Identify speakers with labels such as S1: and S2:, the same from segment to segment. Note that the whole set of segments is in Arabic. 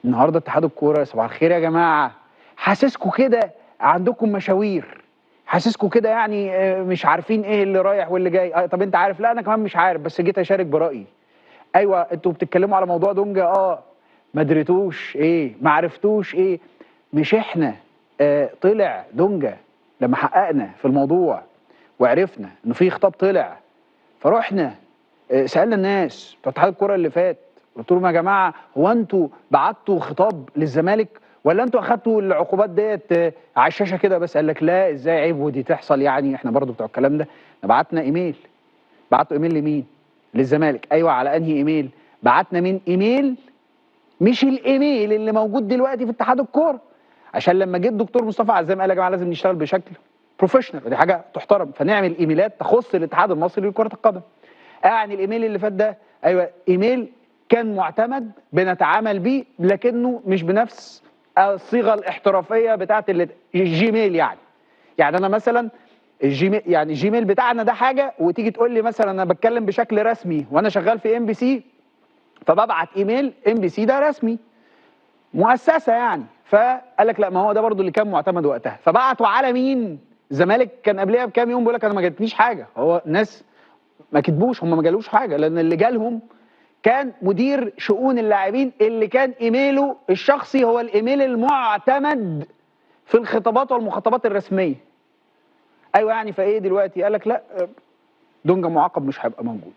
S1: النهارده اتحاد الكوره صباح الخير يا جماعه، حاسسكم كده عندكم مشاوير، حاسسكم كده يعني مش عارفين ايه اللي رايح واللي جاي. طب انت عارف؟ لا انا كمان مش عارف بس جيت اشارك برايي. ايوه انتوا بتتكلموا على موضوع دونجا، ما دريتوش ايه، ما عرفتوش ايه. مش احنا طلع دونجا لما حققنا في الموضوع وعرفنا انه في خطاب طلع، فرحنا سالنا الناس بتوع اتحاد الكوره اللي فات، قلت لهم يا جماعه هو انتوا بعتوا خطاب للزمالك ولا انتوا اخدتوا العقوبات ديت على الشاشه كده بس؟ قال لك لا ازاي، عيب ودي تحصل، يعني احنا برضو بتوع الكلام ده. بعتنا ايميل. بعتوا ايميل لمين؟ للزمالك. ايوه على انهي ايميل؟ بعتنا من ايميل مش الايميل اللي موجود دلوقتي في اتحاد الكوره، عشان لما جه الدكتور مصطفى عزام قال يا جماعه لازم نشتغل بشكل بروفيشنال، ودي حاجه تحترم، فنعمل ايميلات تخص الاتحاد المصري لكره القدم. يعني الايميل اللي فات ده ايوه ايميل كان معتمد بنتعامل بيه، لكنه مش بنفس الصيغه الاحترافيه بتاعت الجيميل. يعني انا مثلا الجيميل، يعني الجيميل بتاعنا ده حاجه، وتيجي تقول لي مثلا انا بتكلم بشكل رسمي وانا شغال في ام بي سي، فببعت ايميل ام بي سي ده رسمي مؤسسه يعني، فقال لك لا ما هو ده برضو اللي كان معتمد وقتها، فبعتوا على مين؟ الزمالك كان قبلها بكام يوم بيقول لك انا ما جاتنيش حاجه. هو ناس ما كتبوش، هم ما جالوش حاجه، لان اللي جالهم كان مدير شؤون اللاعبين اللي كان ايميله الشخصي هو الايميل المعتمد في الخطابات والمخاطبات الرسميه. ايوه يعني فايه دلوقتي؟ قال لك لا دونجا معاقب مش هيبقى موجود.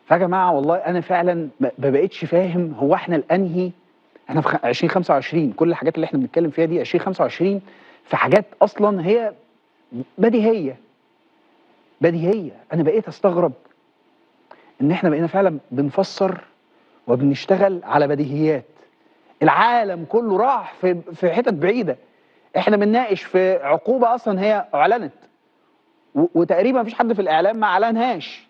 S1: فيا جماعه والله انا فعلا ما بقتش فاهم هو احنا الانهي. احنا في 2025 كل الحاجات اللي احنا بنتكلم فيها دي 2025 في حاجات اصلا هي بديهيه. بديهيه. انا بقيت استغرب ان احنا بقينا فعلا بنفسر وبنشتغل على بديهيات. العالم كله راح في حتت بعيده، احنا بنناقش في عقوبه اصلا هي اعلنت وتقريبا مفيش حد في الاعلام ما اعلنهاش،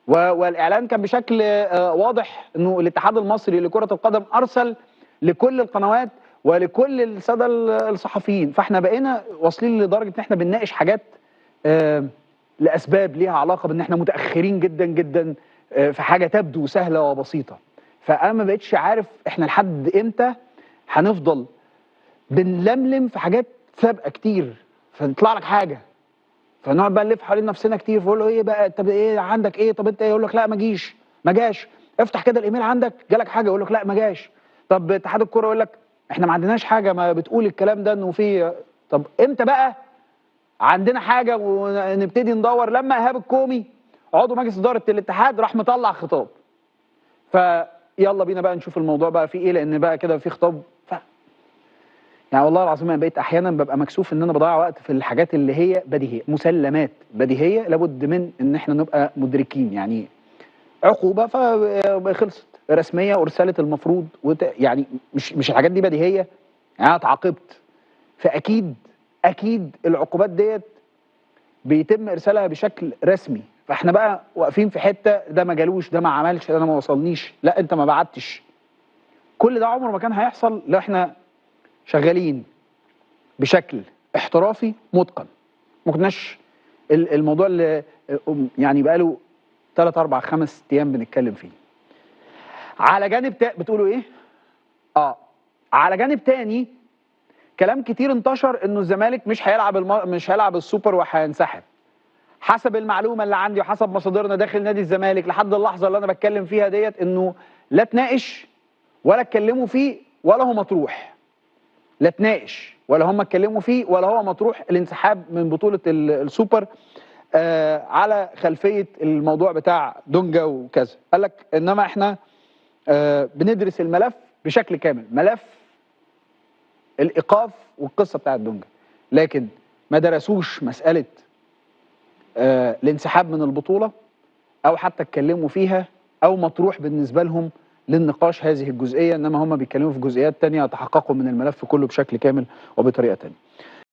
S1: والاعلان كان بشكل واضح انه الاتحاد المصري لكره القدم ارسل لكل القنوات ولكل الساده الصحفيين. فاحنا بقينا واصلين لدرجه ان احنا بنناقش حاجات لاسباب ليها علاقه بان احنا متاخرين جدا جدا في حاجه تبدو سهله وبسيطه. فانا ما بقتش عارف احنا لحد امتى هنفضل بنلملم في حاجات سابقه كتير، فتطلع لك حاجه فنقعد بقى نلف حوالين نفسنا كتير، فقول له ايه بقى، طب ايه عندك ايه، طب انت ايه، يقول لك لا ما جاش. افتح كده الايميل عندك جالك حاجه، يقول لك لا ما جاش. طب اتحاد الكوره يقول لك احنا ما عندناش حاجه ما بتقول الكلام ده انه في. طب امتى بقى عندنا حاجه ونبتدي ندور؟ لما ايهاب الكومي عضو مجلس اداره الاتحاد راح مطلع خطاب، فيلا بينا بقى نشوف الموضوع بقى فيه ايه، لان بقى كده في خطاب. يعني والله العظيم انا بقيت احيانا ببقى مكسوف ان انا بضيع وقت في الحاجات اللي هي بديهيه، مسلمات بديهيه لابد من ان احنا نبقى مدركين. يعني عقوبه فخلصت رسميه وارسلت المفروض يعني مش الحاجات دي بديهيه. يعني انا اتعاقبت، فاكيد العقوبات ديت بيتم ارسالها بشكل رسمي، فاحنا بقى واقفين في حته ده ما جالوش، ده ما عملش، ده انا ما وصلنيش، لا انت ما بعتش. كل ده عمره ما كان هيحصل لو احنا شغالين بشكل احترافي متقن. ما كناش الموضوع اللي يعني بقاله 3 4 5 ايام بنتكلم فيه. على جانب بتقولوا ايه؟ على جانب تاني كلام كتير انتشر انه الزمالك مش هيلعب السوبر وهينسحب. حسب المعلومه اللي عندي وحسب مصادرنا داخل نادي الزمالك لحد اللحظه اللي انا بتكلم فيها ديت انه لا اتناقش ولا اتكلموا فيه ولا هو مطروح. لا اتناقش ولا هم اتكلموا فيه ولا هو مطروح الانسحاب من بطوله السوبر على خلفيه الموضوع بتاع دونجا وكذا. قال لك انما احنا بندرس الملف بشكل كامل، ملف الايقاف والقصه بتاعت دونجا، لكن ما درسوش مساله الانسحاب من البطوله او حتى اتكلموا فيها او مطروح بالنسبه لهم للنقاش هذه الجزئيه، انما هم بيتكلموا في جزئيات تانية يتحققوا من الملف كله بشكل كامل وبطريقه تانية.